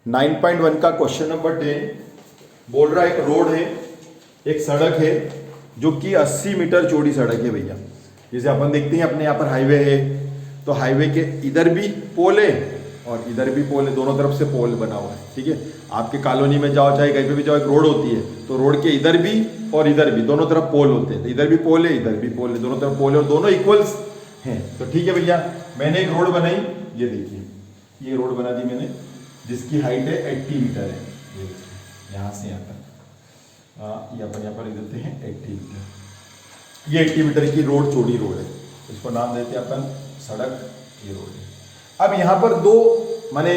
9.1 का question number 10 बोल रहा है एक रोड है, एक सड़क है जो कि 80 मीटर चौड़ी सड़क है भैया। जैसे अपन देखते हैं अपने यहाँ पर हाईवे है, तो हाईवे के इधर भी पोल है और इधर भी पोल है, दोनों तरफ से पोल बना हुआ है। ठीक है, आपके कॉलोनी में जाओ चाहे कहीं पे भी जाओ, एक रोड होती है तो रोड के इधर भी और इधर भी दोनों तरफ पोल होते हैं। तो इधर भी पोल है, इधर भी पोल है, दोनों तरफ पोल है और दोनों इक्वल्स हैं। तो ठीक है भैया, मैंने एक रोड बनाई, ये देखिए ये रोड बना दी मैंने जिसकी हाइट है 80 मीटर है। ये देखिए यहाँ से यहाँ तक, ये अपन यहाँ पर लिख देते हैं 80 मीटर। ये 80 मीटर की रोड, चौड़ी रोड है, इसको नाम देते हैं अपन सड़क। ये रोड है। अब यहाँ पर दो माने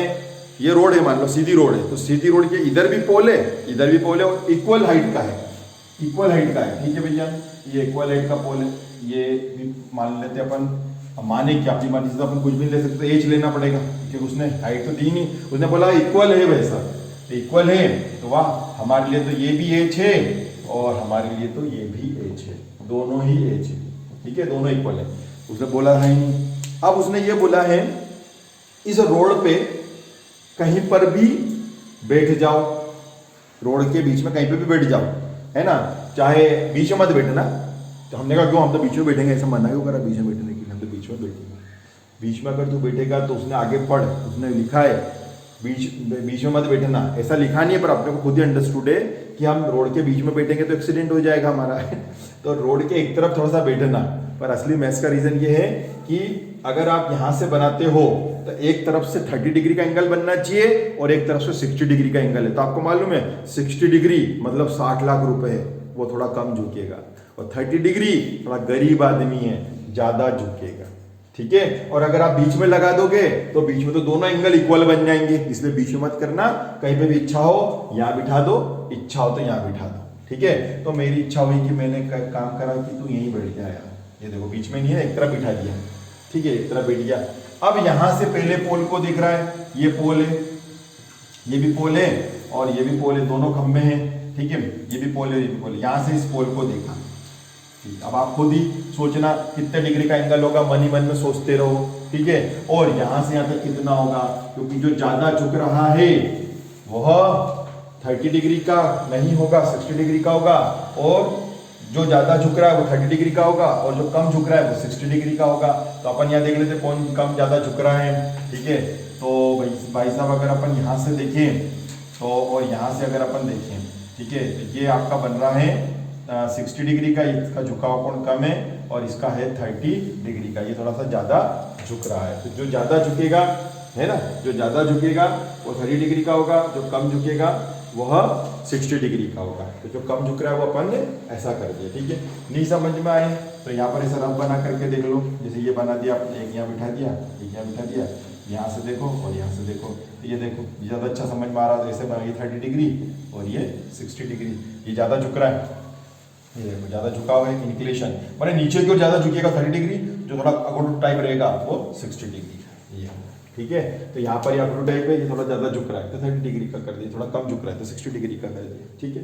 ये रोड है, मान लो सीधी रोड है, तो सीधी रोड के इधर भी पोल है, इधर भी पोल है और इक्वल हाइट का है, इक्वल हाइट का है। ठीक है भैया, ये इक्वल हाइट का पोल है। ये भी मान लेते हैं अपन, माने क्या अपनी मर्जी से अपन कुछ भी ले सकते, एज लेना पड़ेगा क्योंकि उसने हाइट तो दी नहीं, उसने बोला इक्वल है वैसा, तो इक्वल है तो वाह, हमारे लिए तो ये भी एज है और हमारे लिए तो ये भी एज है, दोनों ही एज है। ठीक है, दोनों इक्वल है, उसने बोला है नहीं। अब उसने ये बोला है इस रोड पे कहीं पर भी बैठ जाओ, रोड के बीच में कहीं पे भी बैठ जाओ, है ना, चाहे बीच में मत बैठना। तो हमने कहा क्यों, हम तो बीच में बैठेंगे, ऐसा मना क्यों करा बीच में बैठने के लिए, हम तो बीच में बैठेंगे। बीच में अगर तू बैठेगा तो उसने आगे पढ़, उसने लिखा है बीच में मत बैठना, ऐसा लिखा नहीं है, पर आपने को खुद ही अंडरस्टूड है कि हम रोड के बीच में बैठेंगे तो एक्सीडेंट हो जाएगा हमारा तो रोड के एक तरफ थोड़ा सा बैठना। पर असली मैथ्स का रीजन ये है कि अगर आप यहाँ से बनाते हो तो एक तरफ से 30 डिग्री का एंगल बनना चाहिए और एक तरफ से 60 डिग्री का एंगल है। तो आपको मालूम है 60 डिग्री मतलब 60 लाख रुपए है, वो थोड़ा कम झुकेगा, और 30 डिग्री थोड़ा गरीब आदमी है, ज्यादा झुकेगा। ठीक है, और अगर आप बीच में लगा दोगे तो बीच में तो दोनों एंगल इक्वल बन जाएंगे, इसलिए बीच में मत करना। कहीं पे भी इच्छा हो यहाँ बिठा दो, इच्छा हो तो यहाँ बिठा दो। ठीक है, तो मेरी इच्छा हुई कि मैंने काम करा कि तू यहीं बैठ गया यार, ये देखो बीच में नहीं है, एक तरफ बिठा दिया। ठीक है, एक तरफ बैठ गया। अब यहां से पहले पोल को देख रहा है, ये पोल है, ये भी पोल है और ये भी पोल है, दोनों खंभे हैं। ठीक है, ये भी पोल है, ये भी पोल है। यहां से इस पोल को देखा। अब आप खुद ही सोचना कितने डिग्री का एंगल होगा, मन ही मन में सोचते रहो। ठीक है, और यहां से यहां तक कितना होगा, क्योंकि जो ज्यादा झुक रहा है वह 30 डिग्री का नहीं होगा, 60 डिग्री का होगा, और जो ज्यादा झुक रहा है वो 30 डिग्री का होगा, और जो कम झुक रहा है वो 60 डिग्री का होगा। तो अपन यहाँ देख लेते कौन कम ज्यादा झुक रहा है। ठीक है, तो भाई साहब अगर अपन यहाँ से देखें तो, और यहाँ से अगर अपन देखें, ठीक है, तो ये आपका बन रहा है 60 डिग्री का, इसका झुकाव कोण कम है और इसका है 30 डिग्री का, ये थोड़ा सा ज्यादा झुक रहा है। तो जो ज्यादा झुकेगा है ना, जो ज्यादा झुकेगा वो 30 डिग्री का होगा, जो कम झुकेगा वह 60 डिग्री का होगा। तो जो कम झुक रहा है वो अपन ने ऐसा कर दिया। ठीक है, नहीं समझ में आए तो यहाँ पर ऐसा रफ बना करके देख लो। जैसे ये बना दिया, एक यहाँ बिठा दिया, एक यहाँ बिठा दिया, यहाँ से देखो और यहाँ से देखो, तो ये देखो ये ज़्यादा अच्छा समझ में आ रहा है। तो ऐसे बना, ये 30 डिग्री और ये 60 डिग्री, ये ज़्यादा झुक रहा है, ये देखो ज़्यादा झुकाव है, इंक्लेशन मैंने नीचे की ओर ज़्यादा झुकेगा 30 डिग्री, जो थोड़ा अगोटू टाइप रहेगा वो 60 डिग्री ये। ठीक है, तो यहाँ पर या अगोटू टाइप है, ये थोड़ा ज़्यादा झुक रहा है तो 30 डिग्री का कर दिया, थोड़ा कम झुक रहा है तो 60 डिग्री का कर दिया। ठीक है,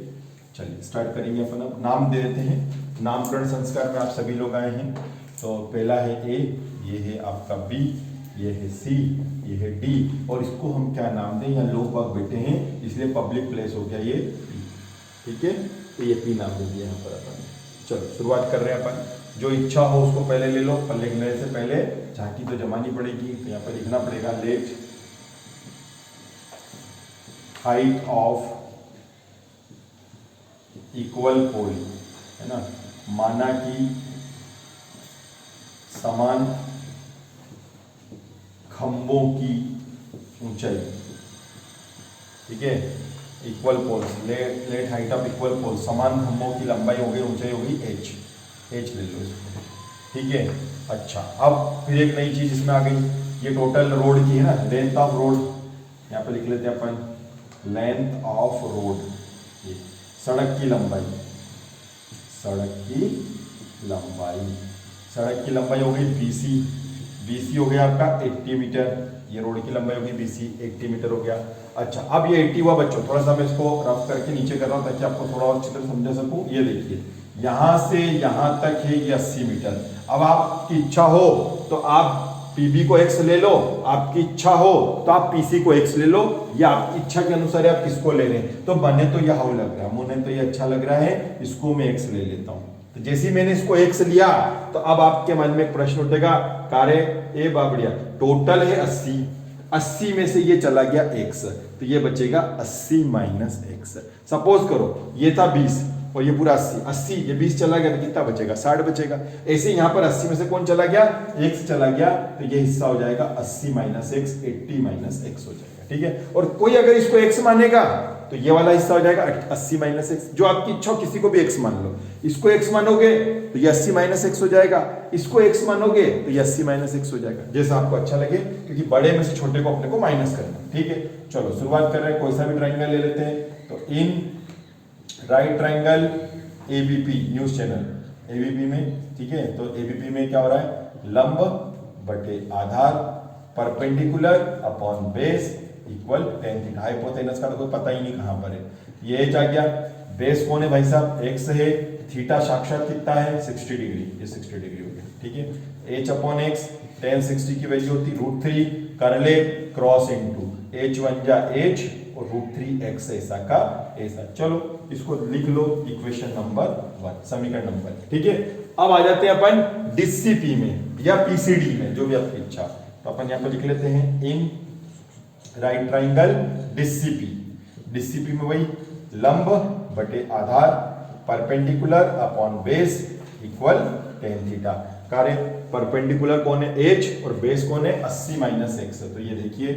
चलिए स्टार्ट करेंगे अपन। अब नाम दे देते हैं, नामकरण संस्कार में आप सभी लोग आए हैं। तो पहला है ए, ये है आपका बी, ये है सी, ये है डी, और इसको हम क्या नाम दें, यहाँ लोग बाग बैठे हैं इसलिए पब्लिक प्लेस हो गया ये पी। ठीक है, तो ये पी नाम दे दिया यहाँ पर अपन। चलो शुरुआत कर रहे हैं अपन। जो इच्छा हो उसको पहले ले लो, पर लिखने से पहले झांकी तो जमानी पड़ेगी, तो यहाँ पर लिखना पड़ेगा लेट हाइट ऑफ इक्वल पोल, है ना, माना कि समान खंभों की ऊंचाई। ठीक है, equal pole, let height of equal pole, समान खंभों की लंबाई हो गई, ऊंचाई हो गई एच, एच ले लो इसको। ठीक है, अच्छा अब फिर एक नई चीज इसमें आ गई, ये टोटल रोड की है ना, लेंथ ऑफ रोड, यहाँ पे लिख लेते हैं अपन लेंथ ऑफ रोड, ये सड़क की लंबाई, सड़क की लंबाई, सड़क की लंबाई हो गई बीसी, बीसी हो गया आपका 80 मीटर, ये रोड की लंबाई होगी बीसी, 80 मीटर हो गया। अच्छा अब ये 80 हुआ बच्चों, थोड़ा सा मैं इसको रफ करके नीचे कर रहा हूँ ताकि आपको थोड़ा और अच्छी तरह समझा सकूँ। ये देखिए यहाँ से यहाँ तक है ये 80 मीटर। अब आपकी इच्छा हो तो आप पीबी को x ले लो, आपकी इच्छा हो तो आप पीसी को x ले लो, या आपकी इच्छा के अनुसार आप किसको ले रहे हैं। तो बने तो यह हाउ लग रहा है, मुझे तो ये अच्छा लग रहा है, इसको मैं x ले लेता हूं। तो जैसे ही मैंने इसको x लिया तो अब आपके मन में एक प्रश्न उठेगा, कारे ए बाबड़िया टोटल है 80 में से ये चला गया x, तो ये बचेगा 80 माइनस x। सपोज करो ये था 20 और ये पूरा 80 ये 20 चला गया तो कितना बचेगा, 60 बचेगा। ऐसे यहाँ पर 80 में से कौन चला गया, x चला गया, तो ये हिस्सा हो जाएगा 80 माइनस x, 80 माइनस x हो जाएगा, ठीक है। और कोई अगर इसको x मानेगा तो ये वाला हिस्सा हो जाएगा 80 माइनस x, जो आपकी इच्छा हो, किसी को भी x मान लो। इसको x मानोगे तो ये 80 माइनस x हो जाएगा, इसको x मानोगे तो ये 80 माइनस x हो जाएगा, जैसा आपको अच्छा लगे, क्योंकि बड़े में से छोटे को अपने को माइनस करना, ठीक है। चलो शुरुआत कर रहे हैं, कोई सा भी ट्राइंगल ले लेते हैं। तो इन right triangle ABP, news channel ABP में, ठीक है। तो एबीपी में क्या हो रहा है, लंब बटे आधार perpendicular upon base equal tan theta. Hypotenuse का तो कोई पता ही नहीं कहां पर है, ये एच आ गया, बेस कौन है भाई साहब, x है, थीटा साक्षात कितना है 60 डिग्री, ये 60 डिग्री हो गया, ठीक है। h अपॉन x, tan 60 की वैल्यू होती √3, कर ले क्रॉस इनटू h1 जा h और √3x ऐसा का ऐसा। चलो इसको लिख लो इक्वेशन नंबर 1, समीकरण नंबर, ठीक है। अब आ जाते हैं अपन डीसीपी में या पीसीडी में, जो भी आपकी इच्छा। तो अपन यहाँ पर लिख लेते हैं in right triangle DCP, DCP में वही लंब बटे आधार perpendicular upon base equal tan theta. कार्य परपेंडिकुलर कौन है h और बेस कौन है 80 माइनस x। तो ये देखिए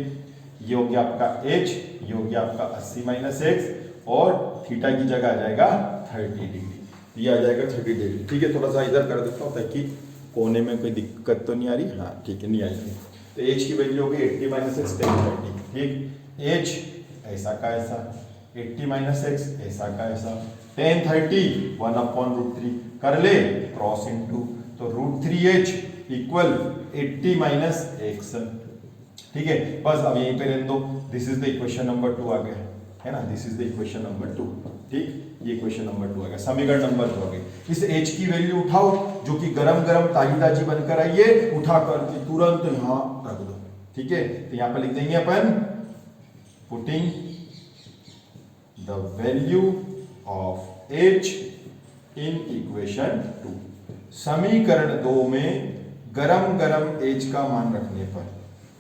ये हो गया आपका h, ये हो गया आपका 80 माइनस x और थीटा की जगह आ जाएगा 30 डिग्री, ये आ जाएगा 30 डिग्री, ठीक है। थोड़ा सा इधर कर देता हूँ ताकि कोने में कोई दिक्कत तो नहीं आ रही, हाँ ठीक है, नहीं आएगी। तो h की वैल्यू होगी 80 माइनस x tan 30, ठीक। h ऐसा का ऐसा, 80 माइनस x ऐसा का ऐसा, tan 30 1 अपॉन √3, कर ले क्रॉस इनटू, तो √3h इक्वल 80 माइनस x, ठीक है। बस अब यहीं पे रहने दो, this is the equation number 2 आ गया है ना, this is the equation number 2, ठीक। ये इक्वेशन नंबर 2 आ गया, समीकरण नंबर 2 आ गया। इस h की वैल्यू उठाओ, जो कि गरम गरम ताजी ताजी बनकर आई है, उठा करके तुरंत यहां रख दो, ठीक है। तो यहां पर लिख देंगे अपन putting the value of h in equation 2, समीकरण 2 में गरम गरम h का मान रखने पर,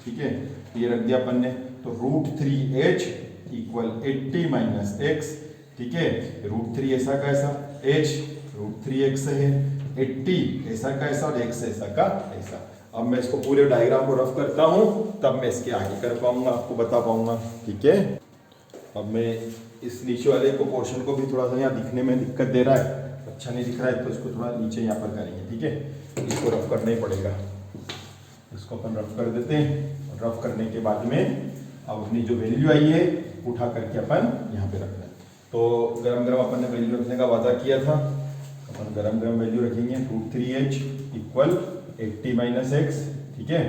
ठीक है। ये रख दिया अपन ने, तो √3h इक्वल 80 माइनस x, ठीक है। √3 ऐसा का ऐसा, h √3x है, 80 ऐसा का ऐसा और x ऐसा का ऐसा। अब मैं इसको पूरे डायग्राम को रफ करता हूं, तब मैं इसके आगे कर पाऊंगा, आपको बता पाऊंगा, ठीक है। अब मैं इस नीचे वाले को पोर्शन को भी थोड़ा सा यहाँ दिखने में दिक्कत दे रहा है, अच्छा नहीं दिख रहा है, तो इसको थोड़ा नीचे यहाँ पर करेंगे, ठीक है। इसको रफ करना ही पड़ेगा, इसको अपन रफ कर देते हैं। रफ करने के बाद में अब अपनी जो वैल्यू आई है उठा करके अपन यहाँ पे रखना है। तो गरम गरम अपन ने वैल्यू रखने का वादा किया था, अपन गरम गरम वैल्यू रखेंगे, √3h इक्वल 80 माइनस x, ठीक है।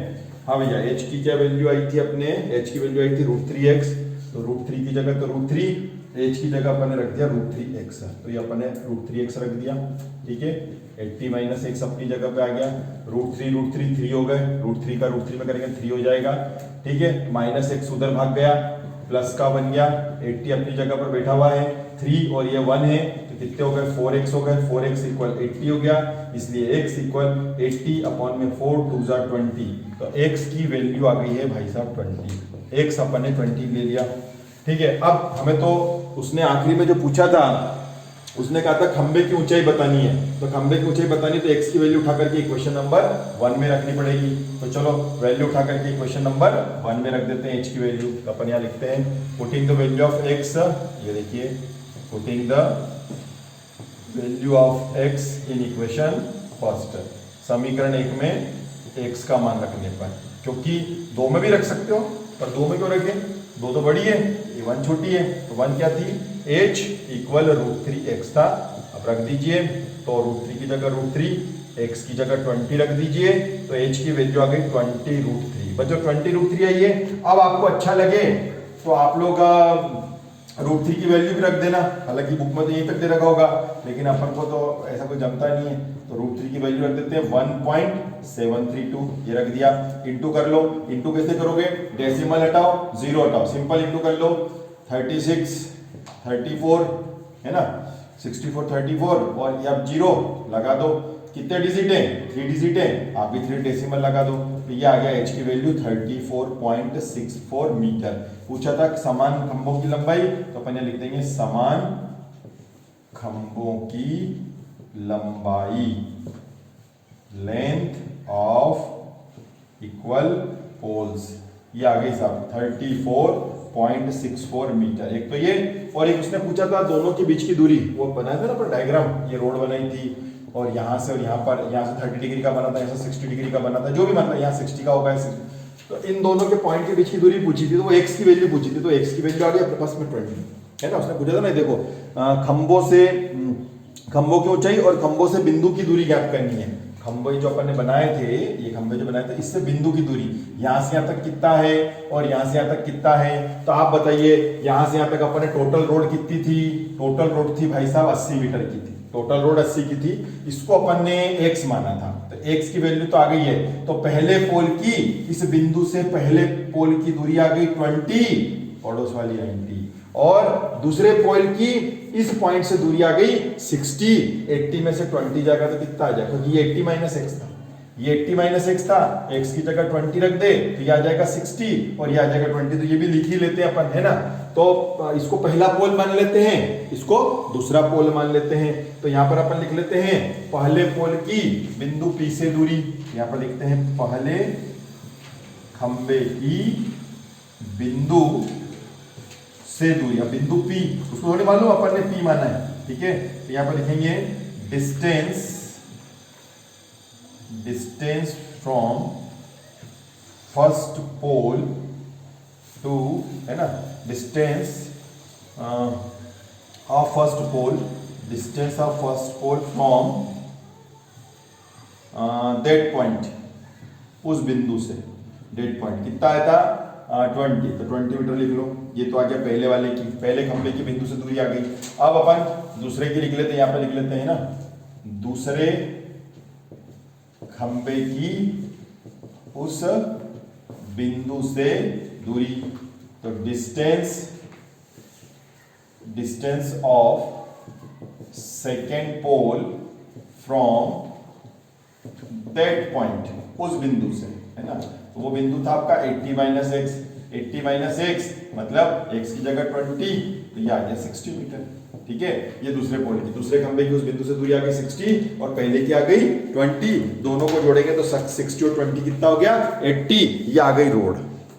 हाँ भैया h की क्या वैल्यू आई थी अपने, h की वैल्यू आई थी √3x, तो √3 की जगह तो √3, h की जगह अपन ने रख दिया √3x, तो ये अपन ने √3x रख दिया, ठीक है। 80 माइनस x अपनी जगह पे आ गया, √3 3 हो गए, √3 का √3 में करेंगे 3 हो जाएगा, ठीक है। माइनस x उधर भाग गया, प्लस का बन गया, 80 अपनी जगह पर बैठा हुआ है, 3 और ये 1 है, तो कितने हो गए 4x हो गए, 4x इक्वल 80 हो गया, इसलिए x इक्वल 80 अपॉन में 4 2 20, तो x की वैल्यू आ गई है भाई साहब 20, x अपन ने 20 ले लिया, ठीक है। अब हमें तो उसने आखिरी में जो पूछा था, उसने कहा था खंबे की ऊंचाई बतानी है, तो खंबे की ऊंचाई बतानी तो x की वैल्यू उठा करके इक्वेशन नंबर 1 में रखनी पड़ेगी। तो चलो वैल्यू उठा करके इक्वेशन नंबर 1 में रख देते हैं h की वैल्यू। तो अपन यहाँ लिखते हैं putting the value of x, ये देखिए putting the value of x in equation first, समीकरण 1 में x का मान रखने पर, क्योंकि 2 में भी रख सकते हो, पर 2 में क्यों रखें, 2 तो बड़ी है, ये 1 छोटी है, तो 1 क्या थी, h इक्वल √3x था। अब रख दीजिए, तो √3 की जगह √3, x की जगह 20 रख दीजिए, तो h की वैल्यू आ गई 20√3। बच्चों 20√3 आई है। अब आपको अच्छा लगे तो आप लोग √3 की वैल्यू भी रख देना, हालांकि बुक में तो यहीं तक दे रखा होगा, लेकिन अपन को तो ऐसा कोई जमता नहीं है, तो √3 की वैल्यू रख देते हैं 1.732, ये रख दिया। इंटू कर लो, इंटू कैसे करोगे, डेसिमल हटाओ, जीरो हटाओ, सिंपल इंटू कर लो। 36 34 है ना, 64 34 और ये अब जीरो लगा दो। कितने डिजिट है, 3 डिजिट है, आप भी 3 डेसिमल लगा दो, तो ये आ गया h की वैल्यू 34.64 मीटर। पूछा था समान खंभों की लंबाई, तो अपन लिख देंगे समान खंभों की लंबाई, लेंथ ऑफ इक्वल पोल्स, ये आ गई साहब 34.64 मीटर। एक तो ये, और एक उसने पूछा था दोनों के बीच की दूरी, वो बनाया था ना पर डायग्राम, ये रोड बनाई थी और यहाँ से और यहाँ पर, यहाँ से 30 डिग्री का बना था, यहाँ से 60 डिग्री का बना था, जो भी मतलब यहाँ 60 का होगा, तो इन दोनों के पॉइंट के बीच की दूरी पूछी थी, तो वो x की वैल्यू पूछी थी, तो x की वैल्यू आ गई अपने पास में 20 है ना। उसने पूछा था ना, देखो खंभों से, खंभों की ऊंचाई और खंभों से बिंदु की दूरी ज्ञात करनी है। खंभे जो अपन ने बनाए थे, ये खंभे जो बनाए थे, इससे बिंदु की दूरी यहाँ से यहाँ तक कितना है और यहाँ से यहाँ तक कितना है, तो आप बताइए यहाँ से यहाँ तक अपन ने टोटल रोड कितनी थी, टोटल रोड थी भाई साहब 80 मीटर की थी, टोटल रोड 80 की थी, इसको अपन ने x माना था, तो x की वैल्यू तो आ गई है, तो पहले पोल की, इस बिंदु से पहले पोल की दूरी आ गई 20, पड़ोस वाली 90, और दूसरे पोल की इस पॉइंट से दूरी आ गई 60, 80 में से 20 जाएगा तो कितना आ जाएगा, क्योंकि ये 80 माइनस x था, ये 80 माइनस x था, x की जगह 20 रख दे तो ये आ जाएगा 60 और ये आ जाएगा 20, तो ये भी लिख ही लेते हैं अपन, है ना। तो इसको पहला पोल मान लेते हैं, इसको दूसरा पोल मान लेते हैं, तो यहाँ पर अपन लिख लेते हैं पहले पोल की बिंदु P से दूरी, यहाँ पर लिखते हैं पहले खंबे की बिंदु से दूरी, अब बिंदु P उसको थोड़ी मालूम, अपन ने P माना है, ठीक है। तो यहाँ पर लिखेंगे distance from first pole to, है ना, distance of first pole, distance of first pole from that point, उस बिंदु से, डेट पॉइंट कितना आया था 20, तो 20 मीटर लिख लो। ये तो आ गया पहले वाले की, पहले खंबे की बिंदु से दूरी आ गई। अब अपन दूसरे की लिख लेते हैं, यहाँ पे लिख लेते हैं ना, दूसरे खंबे की उस बिंदु से दूरी, तो distance of second pole from that point, उस बिंदु से, है ना। तो वो बिंदु था आपका 80 माइनस एक्स, 80 माइनस एक्स मतलब x की जगह 20, तो ये आ गया 60 मीटर, ठीक है। ये दूसरे पोल की, दूसरे खंबे की उस बिंदु से दूरी आ गई 60 और पहले की आ गई 20, दोनों को जोड़ेंगे तो 60 और 20 कितना हो गया 80, ये आ गई रोड।